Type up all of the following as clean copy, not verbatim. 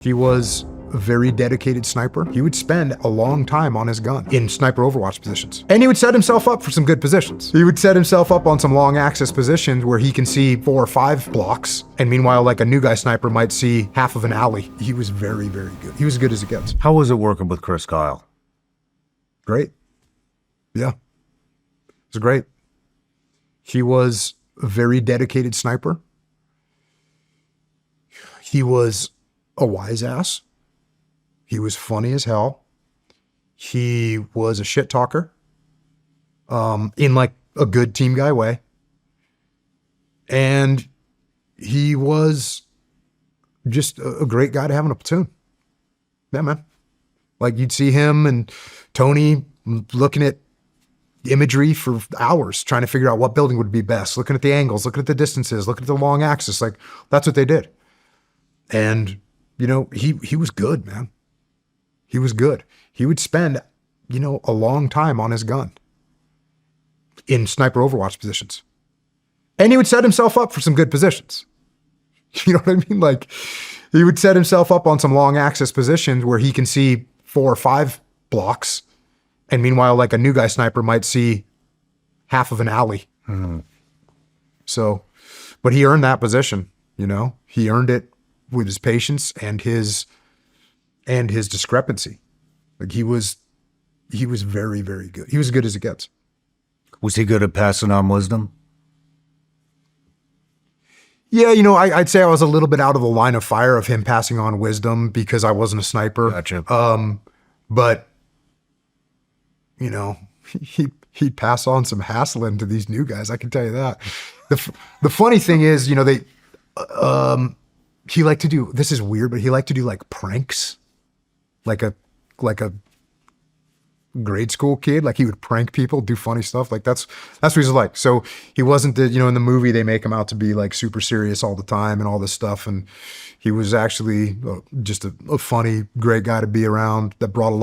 He was a very dedicated sniper. He would spend a long time on his gun in sniper overwatch positions. And he would set himself up for some good positions. He would set himself up on some long access positions where he can see 4 or 5 blocks. And meanwhile, like a new guy sniper might see half of an alley. He was very, very good. He was as good as it gets. How was it working with Chris Kyle? Great. Yeah. It was great. He was a very dedicated sniper. He was a wise ass. He was funny as hell. He was a shit talker, in like a good team guy way. And he was just a great guy to have in a platoon. Yeah, man. Like you'd see him and Tony looking at imagery for hours, trying to figure out what building would be best, looking at the angles, looking at the distances, looking at the long axis. Like that's what they did. And, you know, he was good, man. He was good. He would spend, you know, a long time on his gun in sniper overwatch positions. And he would set himself up for some good positions. You know what I mean? Like he would set himself up on some long access positions where he can see 4 or 5 blocks. And meanwhile, like a new guy sniper might see half of an alley. Mm-hmm. So, but he earned that position, you know, he earned it with his patience and his discrepancy. Like he was very, very good. He was as good as it gets. Was he good at passing on wisdom? Yeah, you know, I'd say I was a little bit out of the line of fire of him passing on wisdom because I wasn't a sniper. Gotcha. But you know, he'd pass on some hassling to these new guys. I can tell you that. The funny thing is, you know, he liked to do, this is weird, but he liked to do like pranks, like a grade school kid. Like he would prank people, do funny stuff. Like that's what he's like. So he wasn't the, you know, in the movie, they make him out to be like super serious all the time and all this stuff. And he was actually just a funny, great guy to be around that brought a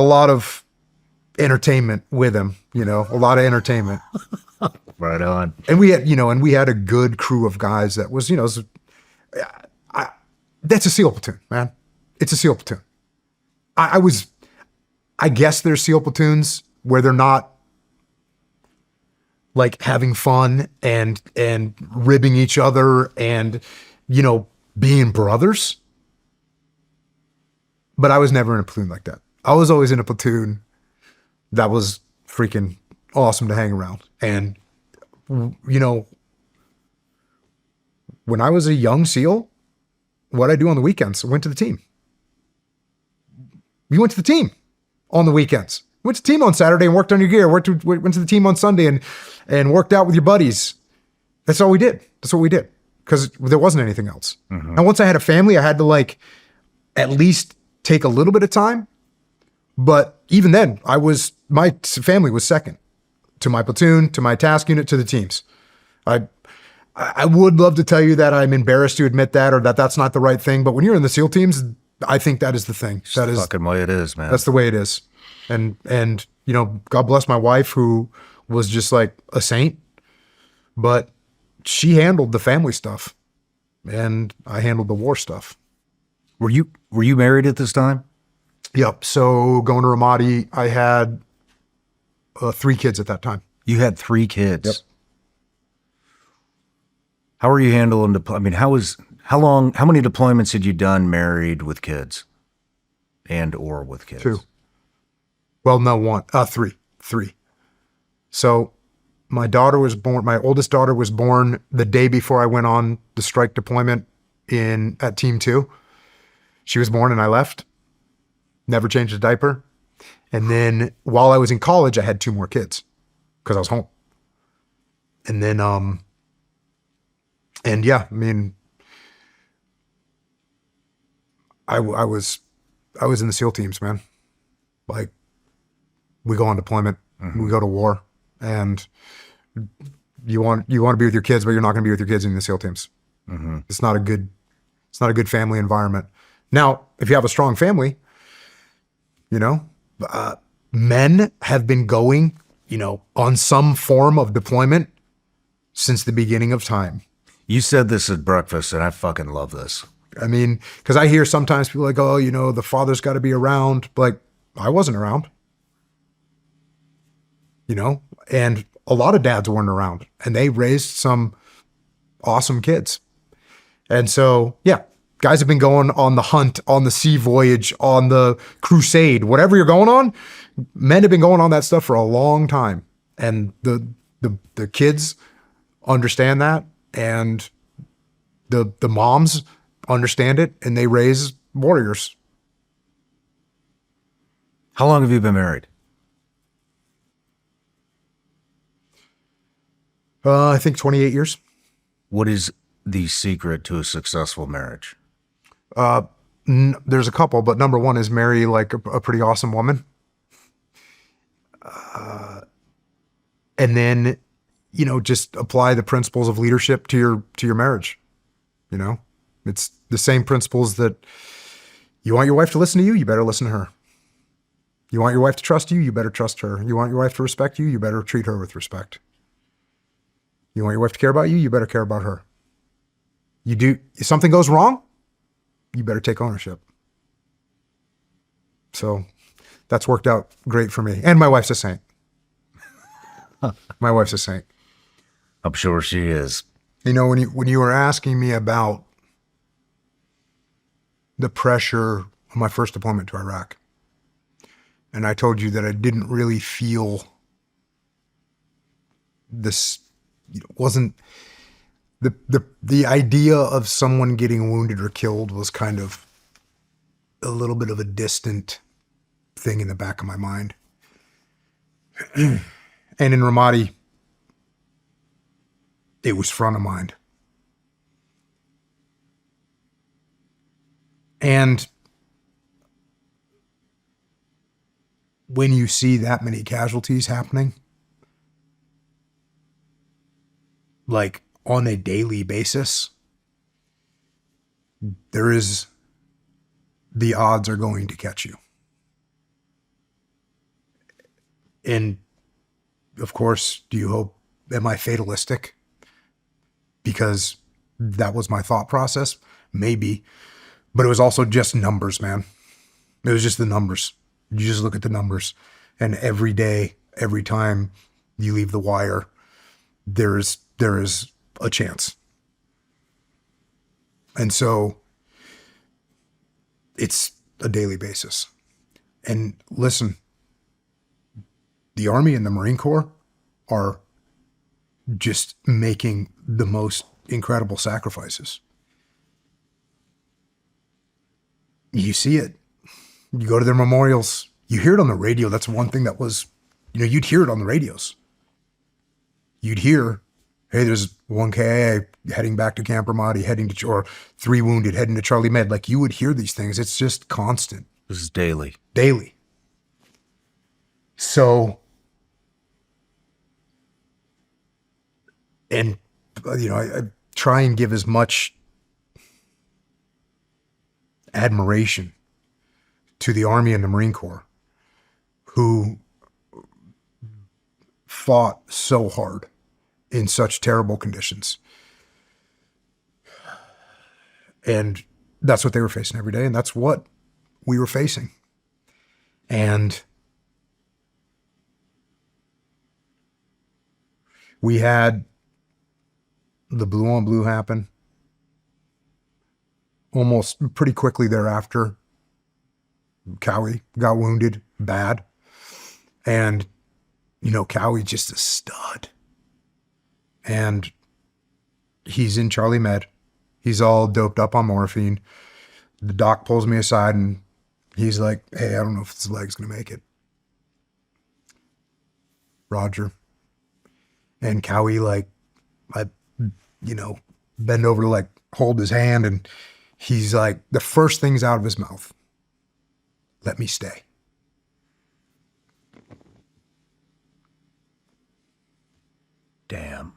lot of entertainment with him, you know, a lot of entertainment. Right on. And we had a good crew of guys that was, you know, that's a SEAL platoon, man. It's a SEAL platoon. I guess there's SEAL platoons where they're not like having fun and ribbing each other and, you know, being brothers. But I was never in a platoon like that. I was always in a platoon that was freaking awesome to hang around. And, you know, when I was a young SEAL, what'd I do on the weekends? I went to the team. You went to the team on the weekends. Went to the team on Saturday and worked on your gear. Went to the team on Sunday and worked out with your buddies. That's all we did. That's what we did because there wasn't anything else. Mm-hmm. And once I had a family, I had to like at least take a little bit of time. But even then, my family was second to my platoon, to my task unit, to the teams. I would love to tell you that I'm embarrassed to admit that or that that's not the right thing. But when you're in the SEAL teams, I think that is the thing. That is the fucking way it is, man. That's the way it is. And you know, God bless my wife who was just like a saint, but she handled the family stuff and I handled the war stuff. Were you married at this time? Yep. So going to Ramadi, I had 3 kids at that time. You had 3 kids. Yep. How are you handling how many deployments had you done married with kids or with kids? 2. Well, no, 1. 3. So my oldest daughter was born the day before I went on the strike deployment at Team 2. She was born and I left. Never changed a diaper. And then while I was in college, I had 2 more kids because I was home. And then, and yeah, I mean, I was in the SEAL teams, man. Like we go on deployment, mm-hmm. We go to war, and you want to be with your kids, but you're not going to be with your kids in the SEAL teams. Mm-hmm. It's not a good family environment. Now, if you have a strong family, you know, men have been going, you know, on some form of deployment since the beginning of time. You said this at breakfast, and I fucking love this. I mean, because I hear sometimes people like, oh, you know, the father's got to be around. Like, I wasn't around, you know, and a lot of dads weren't around, and they raised some awesome kids. And so, yeah, guys have been going on the hunt, on the sea voyage, on the crusade, whatever you're going on. Men have been going on that stuff for a long time, and the kids understand that, and the moms understand it, and they raise warriors. How long have you been married? I think 28 years. What is the secret to a successful marriage? There's a couple, but number one is marry like a pretty awesome woman. And then, you know, just apply the principles of leadership to your marriage. You know, it's the same principles that you want your wife to listen to you, you better listen to her. You want your wife to trust you, you better trust her. You want your wife to respect you, you better treat her with respect. You want your wife to care about you, you better care about her. If something goes wrong, you better take ownership. So that's worked out great for me. And my wife's a saint. My wife's a saint. I'm sure she is. You know, when you were asking me about the pressure of my first deployment to Iraq, and I told you that I didn't really feel this, wasn't the idea of someone getting wounded or killed was kind of a little bit of a distant thing in the back of my mind. And in Ramadi, it was front of mind. And when you see that many casualties happening, like on a daily basis, the odds are going to catch you. And of course, do you hope, am I fatalistic? Because that was my thought process? Maybe. But it was also just numbers, man. It was just the numbers. You just look at the numbers. And every day, every time you leave the wire, there is a chance. And so it's a daily basis. And listen, the Army and the Marine Corps are just making the most incredible sacrifices. You see it. You go to their memorials. You hear it on the radio. That's one thing that was, you'd hear it on the radios. You'd hear, hey, there's 1 KIA heading back to Camp Ramadi, or 3 wounded heading to Charlie Med. Like, you would hear these things. It's just constant. This is daily. Daily. So, and, I try and give as much admiration to the Army and the Marine Corps, who fought so hard in such terrible conditions. And that's what they were facing every day, and that's what we were facing. And we had the blue on blue happen almost pretty quickly thereafter. Cowie got wounded bad. And, Cowie's just a stud. And he's in Charlie Med. He's all doped up on morphine. The doc pulls me aside and he's like, hey, I don't know if his leg's going to make it. Roger. And Cowie, I bend over to hold his hand, and he's like, the first thing's out of his mouth, let me stay. Damn.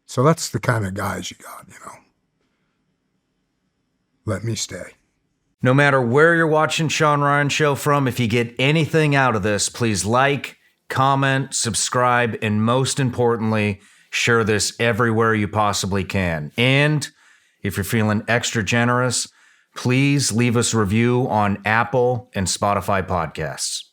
So that's the kind of guys you got, let me stay. No matter where you're watching Shawn Ryan Show from, if you get anything out of this, please like, comment, subscribe, and most importantly, share this everywhere you possibly can. And if you're feeling extra generous, please leave us a review on Apple and Spotify podcasts.